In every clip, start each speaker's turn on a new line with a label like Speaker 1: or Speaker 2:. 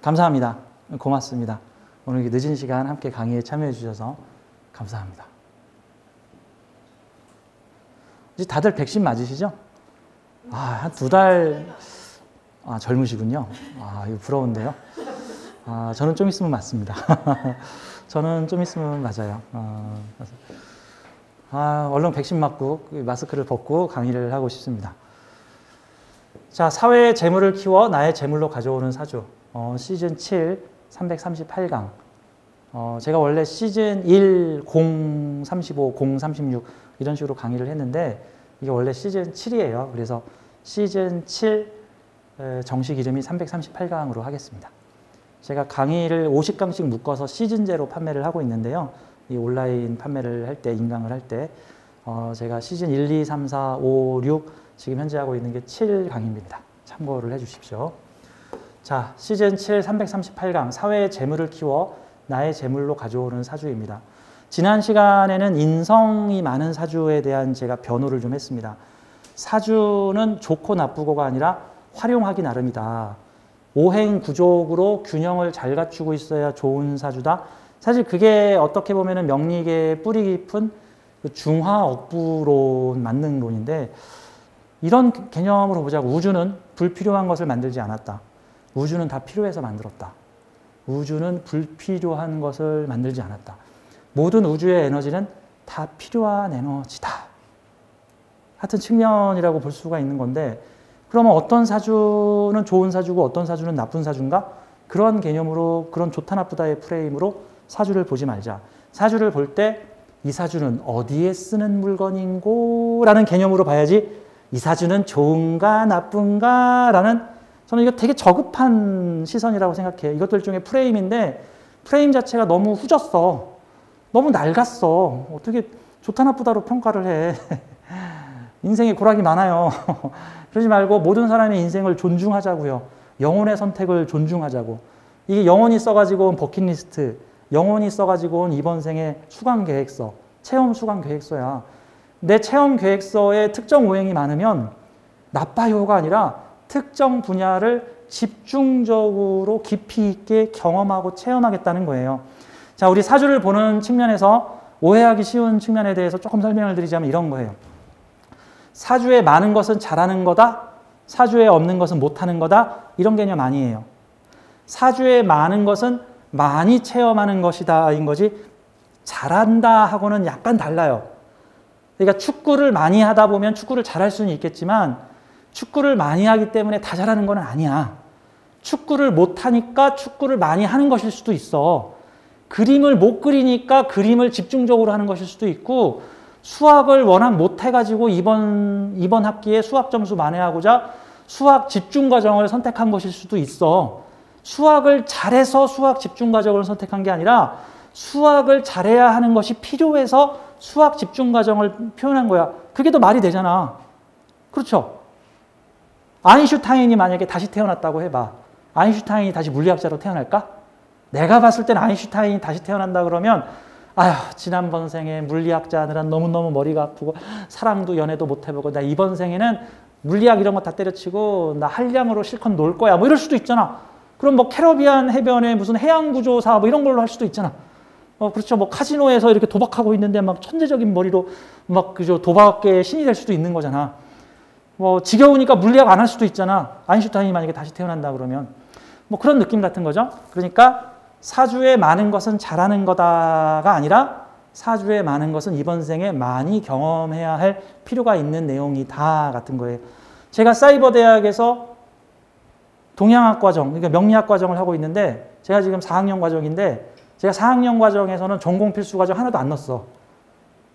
Speaker 1: 감사합니다. 고맙습니다. 오늘 이렇게 늦은 시간 함께 강의에 참여해 주셔서 감사합니다. 이제 다들 백신 맞으시죠? 한 2달, 젊으시군요. 이거 부러운데요. 저는 좀 있으면 맞습니다. 저는 좀 있으면 맞아요. 얼른 백신 맞고 마스크를 벗고 강의를 하고 싶습니다. 자, 사회의 재물을 키워 나의 재물로 가져오는 사주. 시즌 7, 338강. 제가 원래 시즌 1, 0, 35, 0, 36 이런 식으로 강의를 했는데 이게 원래 시즌 7이에요. 그래서 시즌 7 정식 이름이 338강으로 하겠습니다. 제가 강의를 50강씩 묶어서 시즌제로 판매를 하고 있는데요. 이 온라인 판매를 할 때, 인강을 할 때 제가 시즌 1, 2, 3, 4, 5, 6 지금 현재 하고 있는 게 7강입니다. 참고를 해 주십시오. 자, 시즌 7 338강 사회의 재물을 키워 나의 재물로 가져오는 사주입니다. 지난 시간에는 인성이 많은 사주에 대한 제가 변호를 좀 했습니다. 사주는 좋고 나쁘고가 아니라 활용하기 나름이다. 오행구족으로 균형을 잘 갖추고 있어야 좋은 사주다. 사실 그게 어떻게 보면 명리계의 뿌리 깊은 중화억부론 만능론인데 이런 개념으로 보자고 우주는 불필요한 것을 만들지 않았다. 우주는 다 필요해서 만들었다. 우주는 불필요한 것을 만들지 않았다. 모든 우주의 에너지는 다 필요한 에너지다. 같은 측면이라고 볼 수가 있는 건데 그러면 어떤 사주는 좋은 사주고 어떤 사주는 나쁜 사주인가? 그런 개념으로 그런 좋다 나쁘다의 프레임으로 사주를 보지 말자. 사주를 볼 때 이 사주는 어디에 쓰는 물건인고? 라는 개념으로 봐야지 이 사주는 좋은가 나쁜가? 라는 저는 이거 되게 저급한 시선이라고 생각해요. 이것도 일종의 프레임인데 프레임 자체가 너무 후졌어. 너무 낡았어. 어떻게 좋다 나쁘다로 평가를 해. 인생에 고락이 많아요. 그러지 말고 모든 사람의 인생을 존중하자고요. 영혼의 선택을 존중하자고. 이게 영혼이 써가지고 온 버킷리스트, 영혼이 써가지고 온 이번 생의 수강계획서, 체험 수강계획서야. 내 체험 계획서에 특정 오행이 많으면 나빠요가 아니라 특정 분야를 집중적으로 깊이 있게 경험하고 체험하겠다는 거예요. 자, 우리 사주를 보는 측면에서 오해하기 쉬운 측면에 대해서 조금 설명을 드리자면 이런 거예요. 사주에 많은 것은 잘하는 거다. 사주에 없는 것은 못하는 거다. 이런 개념 아니에요. 사주에 많은 것은 많이 체험하는 것이다. 인 거지 잘한다 하고는 약간 달라요. 그러니까 축구를 많이 하다 보면 축구를 잘할 수는 있겠지만 축구를 많이 하기 때문에 다 잘하는 건 아니야. 축구를 못하니까 축구를 많이 하는 것일 수도 있어. 그림을 못 그리니까 그림을 집중적으로 하는 것일 수도 있고 수학을 워낙 못해가지고 이번 학기에 수학 점수 만회하고자 수학 집중과정을 선택한 것일 수도 있어. 수학을 잘해서 수학 집중과정을 선택한 게 아니라 수학을 잘해야 하는 것이 필요해서 수학 집중과정을 표현한 거야. 그게 더 말이 되잖아. 그렇죠? 아인슈타인이 만약에 다시 태어났다고 해봐. 아인슈타인이 다시 물리학자로 태어날까? 내가 봤을 땐 아인슈타인이 다시 태어난다 그러면 아휴 지난번 생에 물리학자 하느라 너무너무 머리가 아프고 사랑도 연애도 못 해보고 나 이번 생에는 물리학 이런 거 다 때려치고 나 한량으로 실컷 놀 거야 뭐 이럴 수도 있잖아. 그럼 뭐 캐러비안 해변에 무슨 해양구조사 뭐 이런 걸로 할 수도 있잖아. 그렇죠. 뭐 카지노에서 이렇게 도박하고 있는데 막 천재적인 머리로 막 그저 도박계의 신이 될 수도 있는 거잖아. 뭐 지겨우니까 물리학 안 할 수도 있잖아. 아인슈타인이 만약에 다시 태어난다 그러면 뭐 그런 느낌 같은 거죠. 그러니까 사주에 많은 것은 잘하는 거다가 아니라 사주에 많은 것은 이번 생에 많이 경험해야 할 필요가 있는 내용이다 같은 거예요. 제가 사이버대학에서 동양학 과정, 그러니까 명리학 과정을 하고 있는데 제가 지금 4학년 과정인데 제가 4학년 과정에서는 전공 필수 과정 하나도 안 넣었어.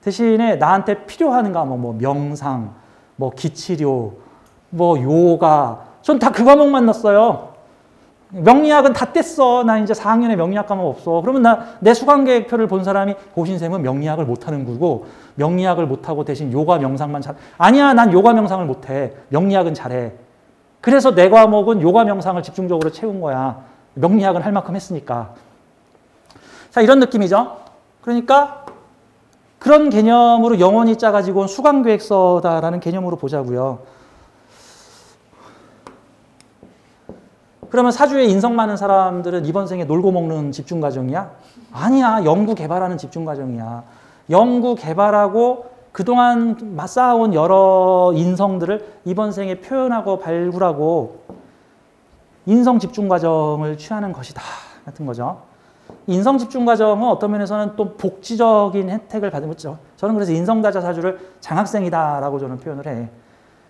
Speaker 1: 대신에 나한테 필요한 과목, 뭐 명상, 뭐 기치료, 뭐 요가, 전 다 그 과목만 넣었어요. 명리학은 다 뗐어. 나 이제 4학년에 명리학 과목 없어. 그러면 내 수강계획표를 본 사람이 고신쌤은 명리학을 못하는 거고 명리학을 못하고 대신 요가 명상만 잘 아니야. 난 요가 명상을 못해. 명리학은 잘해. 그래서 내 과목은 요가 명상을 집중적으로 채운 거야. 명리학은 할 만큼 했으니까. 자, 이런 느낌이죠. 그러니까 그런 개념으로 영원히 짜가지고 온 수강계획서다라는 개념으로 보자고요. 그러면 사주에 인성 많은 사람들은 이번 생에 놀고 먹는 집중과정이야? 아니야. 연구 개발하는 집중과정이야. 연구 개발하고 그동안 쌓아온 여러 인성들을 이번 생에 표현하고 발굴하고 인성 집중과정을 취하는 것이다 같은 거죠. 인성 집중과정은 어떤 면에서는 또 복지적인 혜택을 받은 거죠. 저는 그래서 인성다자 사주를 장학생이다라고 저는 표현을 해.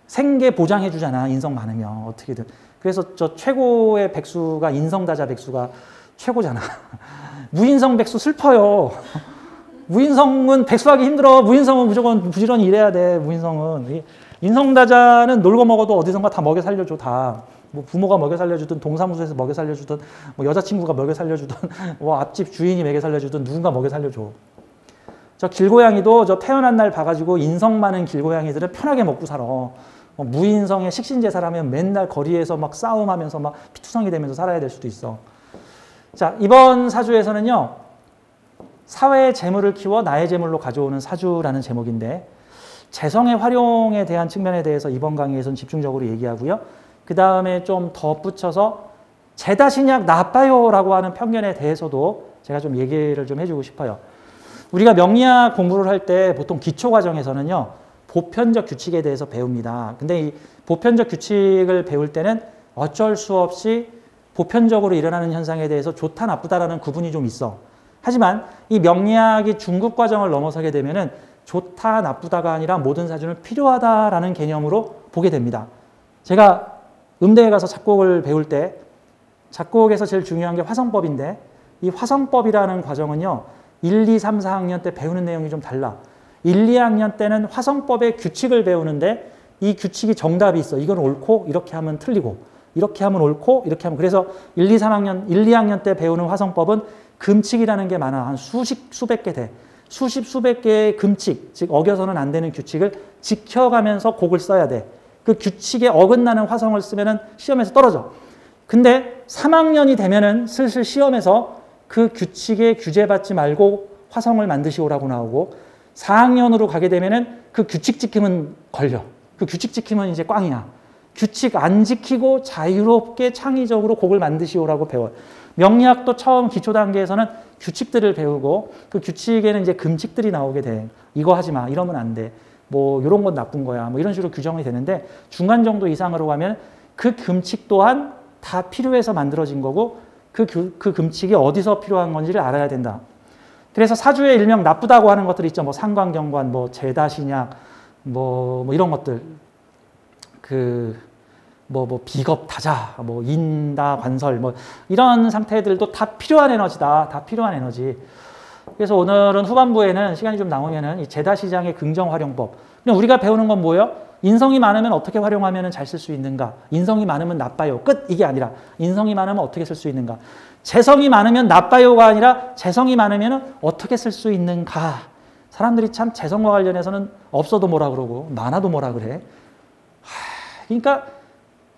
Speaker 1: 생계 보장해 주잖아. 인성 많으면 어떻게든. 그래서 저 최고의 백수가 인성다자 백수가 최고잖아. 무인성 백수 슬퍼요. 무인성은 백수하기 힘들어. 무인성은 무조건 부지런히 일해야 돼. 무인성은. 인성다자는 놀고 먹어도 어디선가 다 먹여 살려줘. 다. 뭐 부모가 먹여 살려주든 동사무소에서 먹여 살려주든 뭐 여자친구가 먹여 살려주든 뭐 앞집 주인이 먹여 살려주든 누군가 먹여 살려줘. 저 길고양이도 저 태어난 날 봐가지고 인성 많은 길고양이들은 편하게 먹고 살아. 무인성의 식신제사라면 맨날 거리에서 막 싸움하면서 막 피투성이 되면서 살아야 될 수도 있어. 자, 이번 사주에서는요. 사회의 재물을 키워 나의 재물로 가져오는 사주라는 제목인데 재성의 활용에 대한 측면에 대해서 이번 강의에서는 집중적으로 얘기하고요. 그 다음에 좀 덧붙여서 제다신약 나빠요라고 하는 편견에 대해서도 제가 좀 얘기를 좀 해주고 싶어요. 우리가 명리학 공부를 할 때 보통 기초 과정에서는요. 보편적 규칙에 대해서 배웁니다. 근데 이 보편적 규칙을 배울 때는 어쩔 수 없이 보편적으로 일어나는 현상에 대해서 좋다 나쁘다라는 구분이 좀 있어. 하지만 이 명리학이 중급 과정을 넘어서게 되면은 좋다 나쁘다가 아니라 모든 사주는 필요하다라는 개념으로 보게 됩니다. 제가 음대에 가서 작곡을 배울 때 작곡에서 제일 중요한 게 화성법인데 이 화성법이라는 과정은요. 1, 2, 3, 4학년 때 배우는 내용이 좀 달라. 1, 2학년 때는 화성법의 규칙을 배우는데 이 규칙이 정답이 있어. 이건 옳고 이렇게 하면 틀리고 이렇게 하면 옳고 이렇게 하면 그래서 1, 2, 3학년, 1, 2학년 때 배우는 화성법은 금칙이라는 게 많아. 한 수백 개 돼. 수백 개의 금칙, 즉 어겨서는 안 되는 규칙을 지켜가면서 곡을 써야 돼. 그 규칙에 어긋나는 화성을 쓰면은 시험에서 떨어져. 근데 3학년이 되면은 슬슬 시험에서 그 규칙에 규제받지 말고 화성을 만드시오라고 나오고 4학년으로 가게 되면은 그 규칙 지킴은 걸려. 그 규칙 지킴은 이제 꽝이야. 규칙 안 지키고 자유롭게 창의적으로 곡을 만드시오라고 배워. 명리학도 처음 기초 단계에서는 규칙들을 배우고 그 규칙에는 이제 금칙들이 나오게 돼. 이거 하지 마. 이러면 안 돼. 뭐 이런 건 나쁜 거야. 뭐 이런 식으로 규정이 되는데 중간 정도 이상으로 가면 그 금칙 또한 다 필요해서 만들어진 거고 그 금칙이 어디서 필요한 건지를 알아야 된다. 그래서 사주의 일명 나쁘다고 하는 것들 있죠. 뭐 상관경관, 뭐 제다신약, 뭐 이런 것들. 뭐 비겁다자, 뭐 인다관설, 뭐 이런 상태들도 다 필요한 에너지다. 다 필요한 에너지. 그래서 오늘은 후반부에는 시간이 좀 남으면은 이 제다시장의 긍정활용법. 그냥 우리가 배우는 건 뭐예요? 인성이 많으면 어떻게 활용하면 잘 쓸 수 있는가? 인성이 많으면 나빠요. 끝! 이게 아니라 인성이 많으면 어떻게 쓸 수 있는가? 재성이 많으면 나빠요가 아니라 재성이 많으면 어떻게 쓸 수 있는가? 사람들이 참 재성과 관련해서는 없어도 뭐라 그러고 많아도 뭐라 그래. 그러니까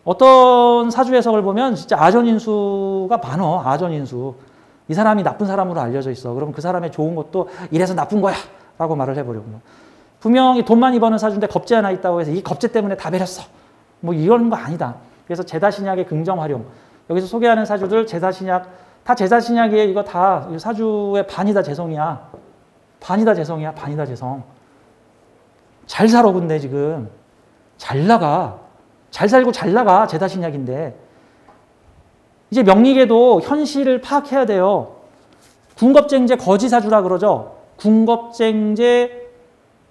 Speaker 1: 어떤 사주 해석을 보면 진짜 아전인수가 많어. 아전인수. 이 사람이 나쁜 사람으로 알려져 있어. 그럼 그 사람의 좋은 것도 이래서 나쁜 거야 라고 말을 해버리고. 분명히 돈 많이 버는 사주인데 겁재 하나 있다고 해서 이 겁재 때문에 다 베렸어. 뭐 이런 거 아니다. 그래서 제다신약의 긍정활용. 여기서 소개하는 사주들 제다신약 다 제다신약이에요. 이거 다 사주의 반이 다 재성이야. 반이 다 재성이야. 반이 다 재성. 잘 살아 근데 지금. 잘 나가. 잘 살고 잘 나가. 제다신약인데. 이제 명리계도 현실을 파악해야 돼요. 궁겁쟁제 거지사주라 그러죠. 궁겁쟁제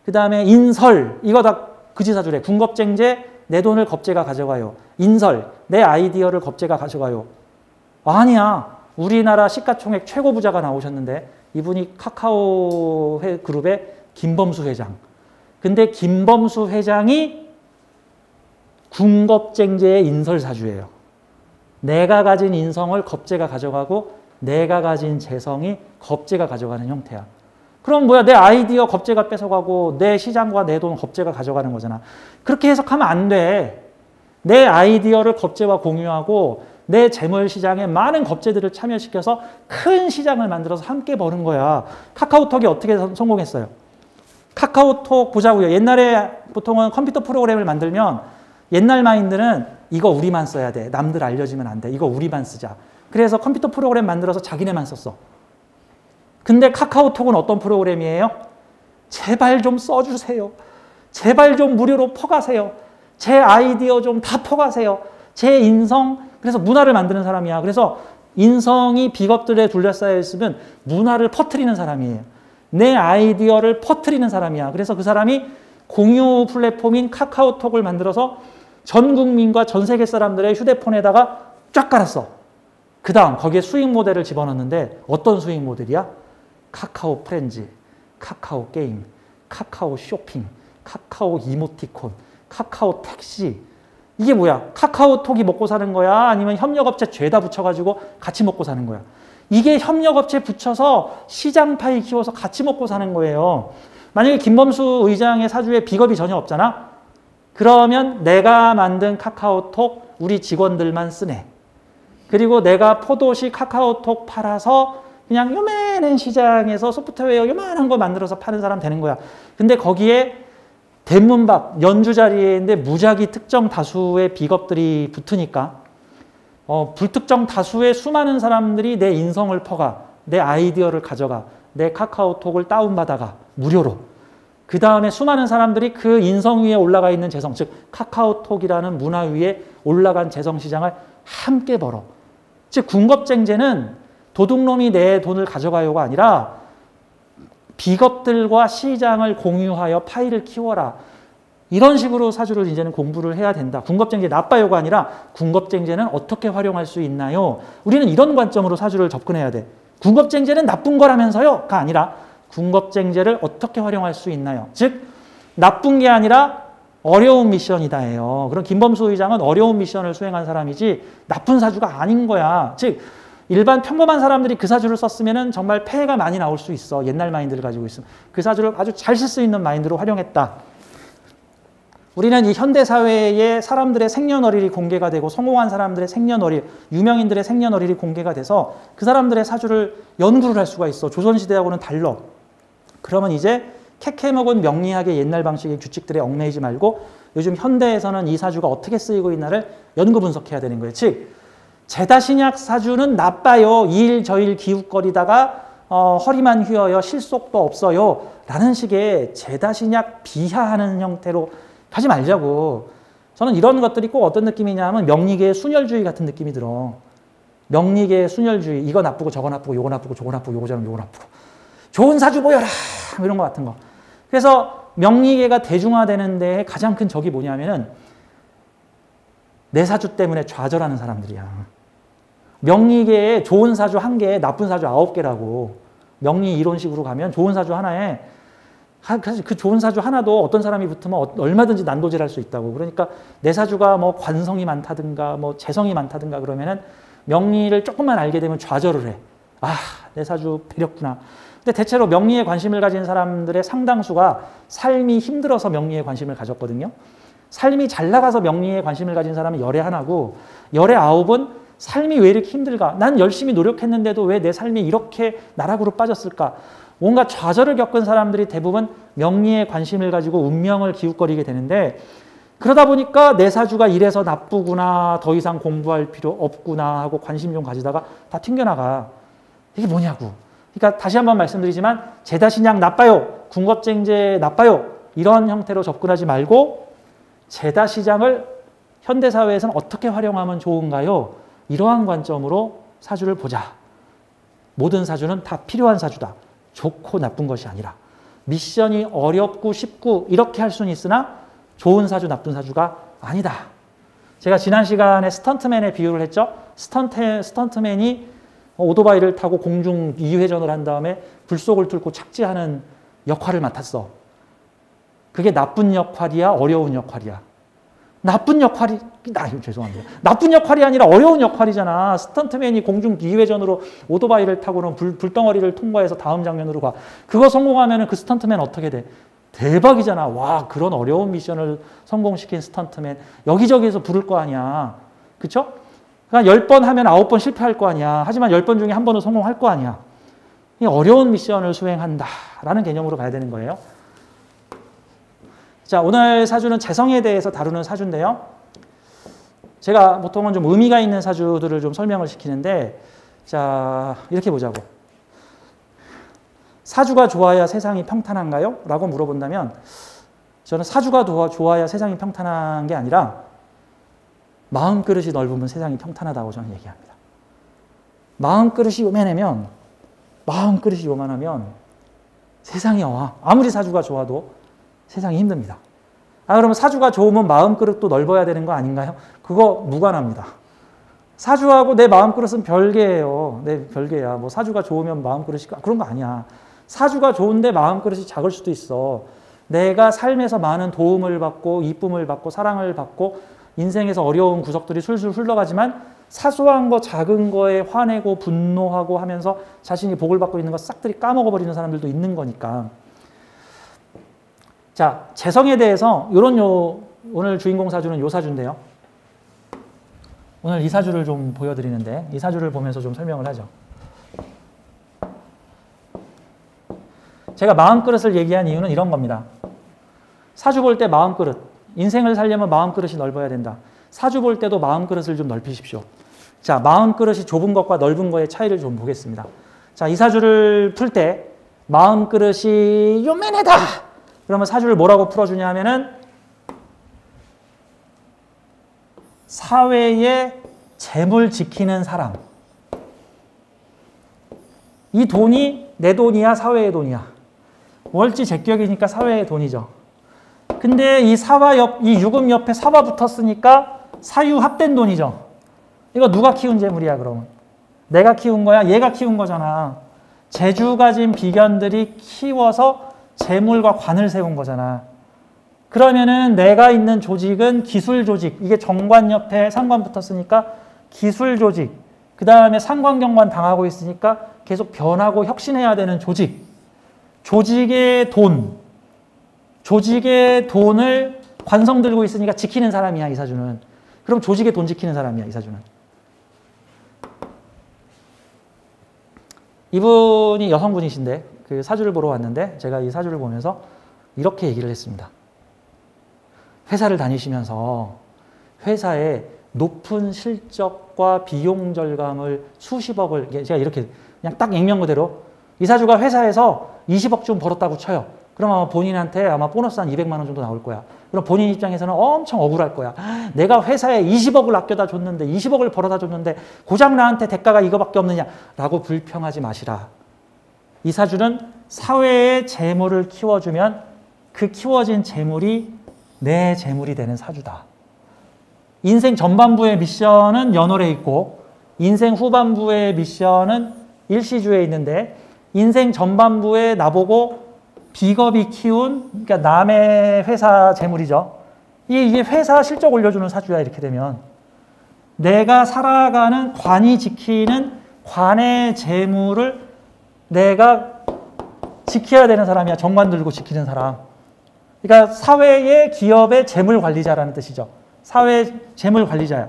Speaker 1: 그 다음에 인설 이거 다 거지사주래. 궁겁쟁제 내 돈을 겁재가 가져가요. 인설 내 아이디어를 겁재가 가져가요. 아니야. 우리나라 시가총액 최고 부자가 나오셨는데 이분이 카카오 그룹의 김범수 회장. 근데 김범수 회장이 궁겁쟁제의 인설사주예요. 내가 가진 인성을 겁재가 가져가고 내가 가진 재성이 겁재가 가져가는 형태야. 그럼 뭐야? 내 아이디어 겁재가 뺏어가고 내 시장과 내 돈 겁재가 가져가는 거잖아. 그렇게 해석하면 안 돼. 내 아이디어를 겁재와 공유하고 내 재물 시장에 많은 겁재들을 참여시켜서 큰 시장을 만들어서 함께 버는 거야. 카카오톡이 어떻게 성공했어요? 카카오톡 보자고요. 옛날에 보통은 컴퓨터 프로그램을 만들면 옛날 마인드는 이거 우리만 써야 돼. 남들 알려주면 안 돼. 이거 우리만 쓰자. 그래서 컴퓨터 프로그램 만들어서 자기네만 썼어. 근데 카카오톡은 어떤 프로그램이에요? 제발 좀 써주세요. 제발 좀 무료로 퍼가세요. 제 아이디어 좀 다 퍼가세요. 제 인성, 그래서 문화를 만드는 사람이야. 그래서 인성이 비겁들에 둘러싸여 있으면 문화를 퍼뜨리는 사람이에요. 내 아이디어를 퍼뜨리는 사람이야. 그래서 그 사람이 공유 플랫폼인 카카오톡을 만들어서 전 국민과 전 세계 사람들의 휴대폰에다가 쫙 깔았어. 그 다음 거기에 수익 모델을 집어넣는데 어떤 수익 모델이야? 카카오 프렌즈, 카카오 게임, 카카오 쇼핑, 카카오 이모티콘, 카카오 택시. 이게 뭐야? 카카오톡이 먹고 사는 거야? 아니면 협력업체 죄다 붙여가지고 같이 먹고 사는 거야? 이게 협력업체 붙여서 시장 파이 키워서 같이 먹고 사는 거예요. 만약에 김범수 의장의 사주에 비겁이 전혀 없잖아? 그러면 내가 만든 카카오톡 우리 직원들만 쓰네. 그리고 내가 포도시 카카오톡 팔아서 그냥 요만한 시장에서 소프트웨어 요만한 거 만들어서 파는 사람 되는 거야. 근데 거기에 대문박, 연주 자리에 있는데 무작위 특정 다수의 비겁들이 붙으니까 불특정 다수의 수많은 사람들이 내 인성을 퍼가, 내 아이디어를 가져가, 내 카카오톡을 다운받아가 무료로. 그 다음에 수많은 사람들이 그 인성 위에 올라가 있는 재성, 즉 카카오톡이라는 문화 위에 올라간 재성 시장을 함께 벌어. 즉 군겁쟁제는 도둑놈이 내 돈을 가져가요가 아니라 비겁들과 시장을 공유하여 파이를 키워라. 이런 식으로 사주를 이제는 공부를 해야 된다. 군겁쟁제 나빠요가 아니라 군겁쟁제는 어떻게 활용할 수 있나요? 우리는 이런 관점으로 사주를 접근해야 돼. 군겁쟁제는 나쁜 거라면서요?가 아니라 군겁쟁제를 어떻게 활용할 수 있나요? 즉 나쁜 게 아니라 어려운 미션이다예요. 그럼 김범수 의장은 어려운 미션을 수행한 사람이지 나쁜 사주가 아닌 거야. 즉 일반 평범한 사람들이 그 사주를 썼으면 정말 폐해가 많이 나올 수 있어. 옛날 마인드를 가지고 있으면. 그 사주를 아주 잘 쓸 수 있는 마인드로 활용했다. 우리는 이 현대사회에 사람들의 생년월일이 공개가 되고 성공한 사람들의 생년월일, 유명인들의 생년월일이 공개가 돼서 그 사람들의 사주를 연구를 할 수가 있어. 조선시대하고는 달라. 그러면 이제 캐캐먹은 명리학의 옛날 방식의 규칙들에 얽매이지 말고 요즘 현대에서는 이 사주가 어떻게 쓰이고 있나를 연구 분석해야 되는 거예요. 즉 제다신약 사주는 나빠요. 이일 저일 기웃거리다가 허리만 휘어요. 실속도 없어요. 라는 식의 제다신약 비하하는 형태로 하지 말자고. 저는 이런 것들이 꼭 어떤 느낌이냐 하면 명리계의 순혈주의 같은 느낌이 들어. 명리계의 순혈주의. 이거 나쁘고 저거 나쁘고 요거 나쁘고 저거 나쁘고 요거 저거 요거 나쁘고. 좋은 사주 보여라. 이런 것 같은 거. 그래서 명리계가 대중화되는 데에 가장 큰 적이 뭐냐면은 내 사주 때문에 좌절하는 사람들이야. 명리계에 좋은 사주 1개, 나쁜 사주 9개라고. 명리 이론식으로 가면 좋은 사주 하나에 그 좋은 사주 하나도 어떤 사람이 붙으면 얼마든지 난도질할 수 있다고. 그러니까 내 사주가 뭐 관성이 많다든가 뭐 재성이 많다든가 그러면은 명리를 조금만 알게 되면 좌절을 해. 아, 내 사주 배렸구나. 근데 대체로 명리에 관심을 가진 사람들의 상당수가 삶이 힘들어서 명리에 관심을 가졌거든요. 삶이 잘 나가서 명리에 관심을 가진 사람은 열의 하나고 열의 9은 삶이 왜 이렇게 힘들까? 난 열심히 노력했는데도 왜 내 삶이 이렇게 나락으로 빠졌을까? 뭔가 좌절을 겪은 사람들이 대부분 명리에 관심을 가지고 운명을 기웃거리게 되는데 그러다 보니까 내 사주가 이래서 나쁘구나, 더 이상 공부할 필요 없구나 하고 관심 좀 가지다가 다 튕겨나가. 이게 뭐냐고. 그러니까 다시 한번 말씀드리지만 제다신약 나빠요. 군겁쟁제 나빠요. 이런 형태로 접근하지 말고 제다시장을 현대사회에서는 어떻게 활용하면 좋은가요? 이러한 관점으로 사주를 보자. 모든 사주는 다 필요한 사주다. 좋고 나쁜 것이 아니라. 미션이 어렵고 쉽고 이렇게 할 수는 있으나 좋은 사주, 나쁜 사주가 아니다. 제가 지난 시간에 스턴트맨의 비유를 했죠. 스턴트맨이 오토바이를 타고 공중 2회전을 한 다음에 불속을 뚫고 착지하는 역할을 맡았어. 그게 나쁜 역할이야? 어려운 역할이야? 나쁜 역할이, 죄송합니다. 나쁜 역할이 아니라 어려운 역할이잖아. 스턴트맨이 공중 2회전으로 오토바이를 타고는 불덩어리를 통과해서 다음 장면으로 가. 그거 성공하면 그 스턴트맨 어떻게 돼? 대박이잖아. 와, 그런 어려운 미션을 성공시킨 스턴트맨. 여기저기에서 부를 거 아니야. 그쵸? 그러니까 10번 하면 9번 실패할 거 아니야. 하지만 10번 중에 한 번은 성공할 거 아니야. 어려운 미션을 수행한다라는 개념으로 가야 되는 거예요. 자, 오늘 사주는 재성에 대해서 다루는 사주인데요. 제가 보통은 좀 의미가 있는 사주들을 좀 설명을 시키는데, 자, 이렇게 보자고. 사주가 좋아야 세상이 평탄한가요? 라고 물어본다면, 저는 사주가 좋아야 세상이 평탄한 게 아니라, 마음그릇이 넓으면 세상이 평탄하다고 저는 얘기합니다. 마음그릇이 요만하면, 마음그릇이 요만하면 세상이 아무리 사주가 좋아도 세상이 힘듭니다. 그러면 사주가 좋으면 마음그릇도 넓어야 되는 거 아닌가요? 그거 무관합니다. 사주하고 내 마음그릇은 별개예요. 네, 별개야. 뭐 사주가 좋으면 마음그릇이 그런 거 아니야. 사주가 좋은데 마음그릇이 작을 수도 있어. 내가 삶에서 많은 도움을 받고 이쁨을 받고 사랑을 받고 인생에서 어려운 구석들이 술술 흘러가지만 사소한 거 작은 거에 화내고 분노하고 하면서 자신이 복을 받고 있는 거 싹들이 까먹어버리는 사람들도 있는 거니까. 자, 재성에 대해서 오늘 주인공 사주는 요 사주인데요. 오늘 이 사주를 좀 보여드리는데 이 사주를 보면서 좀 설명을 하죠. 제가 마음그릇을 얘기한 이유는 이런 겁니다. 사주 볼 때 마음그릇, 인생을 살려면 마음그릇이 넓어야 된다. 사주 볼 때도 마음그릇을 좀 넓히십시오. 자, 마음그릇이 좁은 것과 넓은 거의 차이를 좀 보겠습니다. 자, 이 사주를 풀 때 마음그릇이 요만하다! 그러면 사주를 뭐라고 풀어주냐 하면은 사회의 재물 지키는 사람. 이 돈이 내 돈이야, 사회의 돈이야. 월지 제격이니까 사회의 돈이죠. 근데 이 유금 옆에 사와 붙었으니까 사유 합된 돈이죠. 이거 누가 키운 재물이야, 그러면? 내가 키운 거야? 얘가 키운 거잖아. 재주 가진 비견들이 키워서 재물과 관을 세운 거잖아. 그러면은 내가 있는 조직은 기술 조직. 이게 정관 옆에 상관 붙었으니까 기술 조직. 그 다음에 상관경관 당하고 있으니까 계속 변하고 혁신해야 되는 조직. 조직의 돈을 관성 들고 있으니까 지키는 사람이야, 이 사주는. 그럼 조직의 돈 지키는 사람이야, 이 사주는. 이분이 여성분이신데 그 사주를 보러 왔는데 제가 이 사주를 보면서 이렇게 얘기를 했습니다. 회사를 다니시면서 회사에 높은 실적과 비용 절감을 수십억을, 제가 이렇게 그냥 딱 액면 그대로 이 사주가 회사에서 20억쯤 벌었다고 쳐요. 그럼 아마 본인한테 아마 보너스 한 200만 원 정도 나올 거야. 그럼 본인 입장에서는 엄청 억울할 거야. 내가 회사에 20억을 아껴다 줬는데 20억을 벌어다 줬는데 고작 나한테 대가가 이거밖에 없느냐라고 불평하지 마시라. 이 사주는 사회의 재물을 키워주면 그 키워진 재물이 내 재물이 되는 사주다. 인생 전반부의 미션은 연월에 있고 인생 후반부의 미션은 일시주에 있는데 인생 전반부에 나보고 비겁이 키운, 그러니까 남의 회사 재물이죠. 이게 회사 실적 올려주는 사주야, 이렇게 되면. 내가 살아가는 관이 지키는 관의 재물을 내가 지켜야 되는 사람이야. 정관 들고 지키는 사람. 그러니까 사회의 기업의 재물 관리자라는 뜻이죠. 사회 재물 관리자야.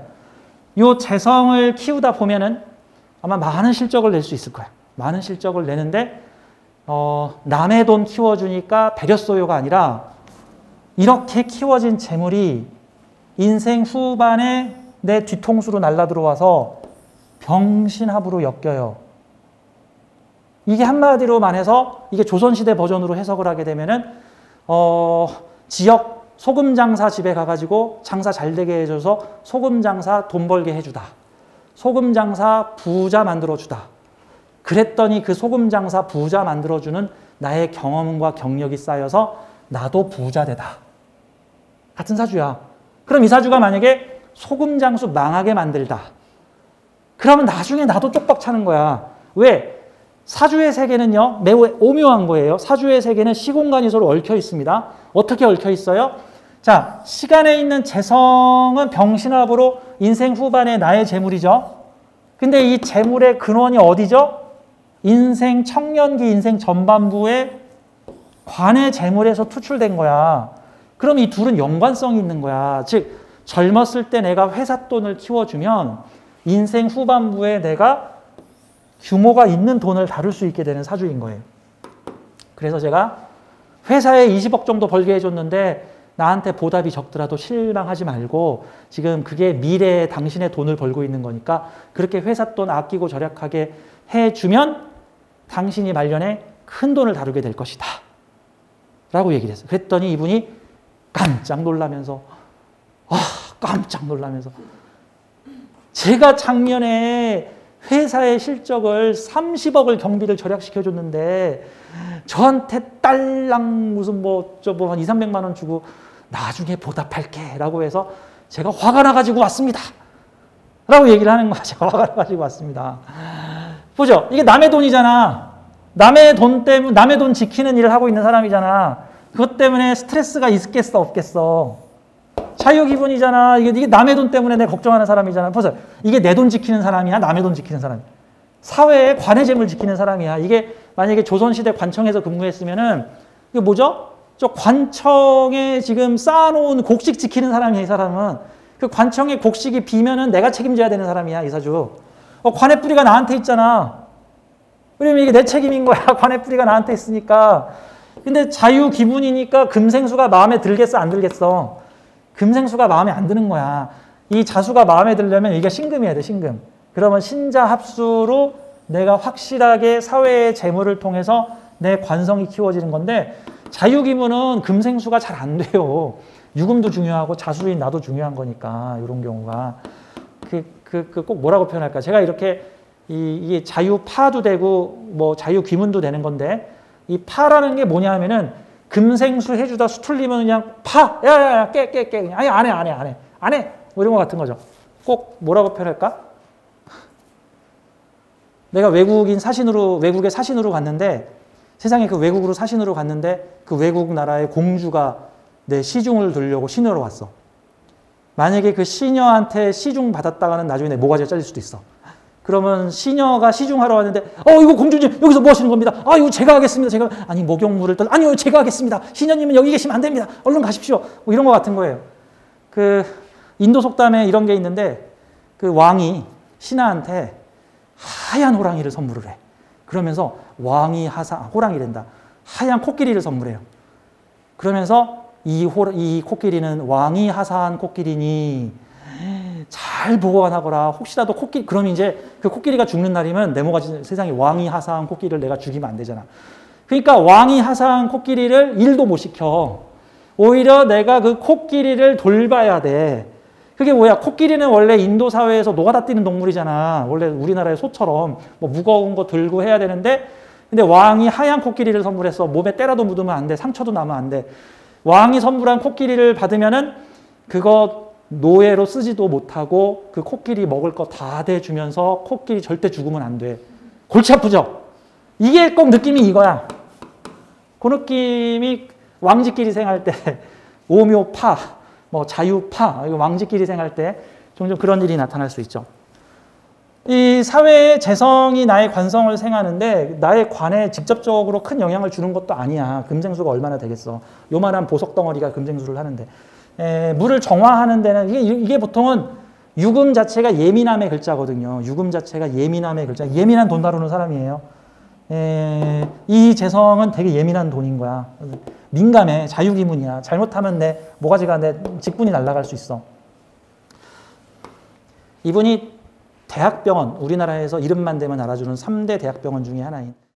Speaker 1: 이 재성을 키우다 보면은 아마 많은 실적을 낼 수 있을 거야. 많은 실적을 내는데 남의 돈 키워주니까 배려소요가 아니라 이렇게 키워진 재물이 인생 후반에 내 뒤통수로 날라들어와서 병신합으로 엮여요. 이게 한마디로 말해서 이게 조선시대 버전으로 해석을 하게 되면은 지역 소금 장사 집에 가가지고 장사 잘 되게 해줘서 소금 장사 돈 벌게 해주다. 소금 장사 부자 만들어주다. 그랬더니 그 소금 장사 부자 만들어주는 나의 경험과 경력이 쌓여서 나도 부자 되다. 같은 사주야. 그럼 이 사주가 만약에 소금 장수 망하게 만들다. 그러면 나중에 나도 쪽박 차는 거야. 왜? 사주의 세계는요, 매우 오묘한 거예요. 사주의 세계는 시공간이 서로 얽혀 있습니다. 어떻게 얽혀 있어요? 자, 시간에 있는 재성은 병신합으로 인생 후반에 나의 재물이죠. 근데 이 재물의 근원이 어디죠? 인생 청년기, 인생 전반부에 관의 재물에서 투출된 거야. 그럼 이 둘은 연관성이 있는 거야. 즉, 젊었을 때 내가 회사 돈을 키워주면 인생 후반부에 내가 규모가 있는 돈을 다룰 수 있게 되는 사주인 거예요. 그래서 제가 회사에 20억 정도 벌게 해줬는데 나한테 보답이 적더라도 실망하지 말고 지금 그게 미래에 당신의 돈을 벌고 있는 거니까 그렇게 회사 돈 아끼고 절약하게 해주면 당신이 말년에 큰 돈을 다루게 될 것이다. 라고 얘기를 했어요. 그랬더니 이분이 깜짝 놀라면서 제가 작년에 회사의 실적을 30억을 경비를 절약시켜줬는데 저한테 딸랑 무슨 한 2, 300만 원 주고 나중에 보답할게 라고 해서 제가 화가 나가지고 왔습니다. 라고 얘기를 하는 거야. 제가 화가 나가지고 왔습니다. 보죠. 이게 남의 돈이잖아. 남의 돈 때문에, 남의 돈 지키는 일을 하고 있는 사람이잖아. 그것 때문에 스트레스가 있겠어, 없겠어? 자유기분이잖아. 이게 남의 돈 때문에 내가 걱정하는 사람이잖아. 보세요. 이게 내 돈 지키는 사람이야? 남의 돈 지키는 사람이야? 사회의 관의 재물 지키는 사람이야. 이게 만약에 조선시대 관청에서 근무했으면은, 이게 뭐죠? 저 관청에 지금 쌓아놓은 곡식 지키는 사람이야, 이 사람은. 그 관청의 곡식이 비면은 내가 책임져야 되는 사람이야, 이사주. 관의 뿌리가 나한테 있잖아. 그러면 이게 내 책임인 거야. 관의 뿌리가 나한테 있으니까. 근데 자유기분이니까 금생수가 마음에 들겠어, 안 들겠어? 금생수가 마음에 안 드는 거야. 이 자수가 마음에 들려면 이게 신금이어야 돼, 신금. 그러면 신자 합수로 내가 확실하게 사회의 재물을 통해서 내 관성이 키워지는 건데 자유기분은 금생수가 잘 안 돼요. 유금도 중요하고 자수인 나도 중요한 거니까 이런 경우가 꼭 뭐라고 표현할까? 제가 이렇게 이게 자유파도 되고 뭐 자유귀문도 되는 건데 이 파라는 게 뭐냐 하면은 금생수 해주다 수틀리면 그냥 파! 야야야 깨 그냥 아니 안 해 뭐 이런 거 같은 거죠. 꼭 뭐라고 표현할까? 내가 외국의 사신으로 갔는데 세상에 그 외국으로 사신으로 갔는데 그 외국 나라의 공주가 내 시중을 들려고 시녀로 왔어. 만약에 그 시녀한테 시중 받았다가는 나중에 내 모가지가 잘릴 수도 있어. 그러면 시녀가 시중하러 왔는데 이거 공주님 여기서 뭐 하시는 겁니다. 이거 제가 하겠습니다. 아니 목욕물을 아니요 제가 하겠습니다. 시녀님은 여기 계시면 안 됩니다. 얼른 가십시오. 뭐 이런 거 같은 거예요. 그 인도 속담에 이런 게 있는데 그 왕이 신하한테 하얀 호랑이를 선물을 해. 그러면서 왕이 호랑이란다. 하얀 코끼리를 선물해요. 그러면서 이 코끼리는 왕이 하사한 코끼리니 잘 보관하거라. 혹시라도 그럼 이제 그 코끼리가 죽는 날이면 내 모가지 세상에 왕이 하사한 코끼리를 내가 죽이면 안 되잖아. 그러니까 왕이 하사한 코끼리를 일도 못 시켜. 오히려 내가 그 코끼리를 돌봐야 돼. 그게 뭐야? 코끼리는 원래 인도 사회에서 노가다 뛰는 동물이잖아. 원래 우리나라의 소처럼 뭐 무거운 거 들고 해야 되는데 근데 왕이 하얀 코끼리를 선물해서 몸에 때라도 묻으면 안 돼. 상처도 나면 안 돼. 왕이 선물한 코끼리를 받으면은 그거 노예로 쓰지도 못하고 그 코끼리 먹을 거 다 대주면서 코끼리 절대 죽으면 안 돼. 골치 아프죠? 이게 꼭 느낌이 이거야. 그 느낌이 왕지끼리 생활 때 오묘파, 뭐 자유파, 왕지끼리 생활 때 종종 그런 일이 나타날 수 있죠. 이 사회의 재성이 나의 관성을 생하는데 나의 관에 직접적으로 큰 영향을 주는 것도 아니야. 금생수가 얼마나 되겠어. 요만한 보석 덩어리가 금생수를 하는데. 물을 정화하는 데는 이게 보통은 유금 자체가 예민함의 글자거든요. 유금 자체가 예민함의 글자. 예민한 돈 다루는 사람이에요. 이 재성은 되게 예민한 돈인 거야. 민감해. 자유기문이야. 잘못하면 내 모가지가 내 직분이 날아갈 수 있어. 이분이 대학병원, 우리나라에서 이름만 대면 알아주는 3대 대학병원 중에 하나인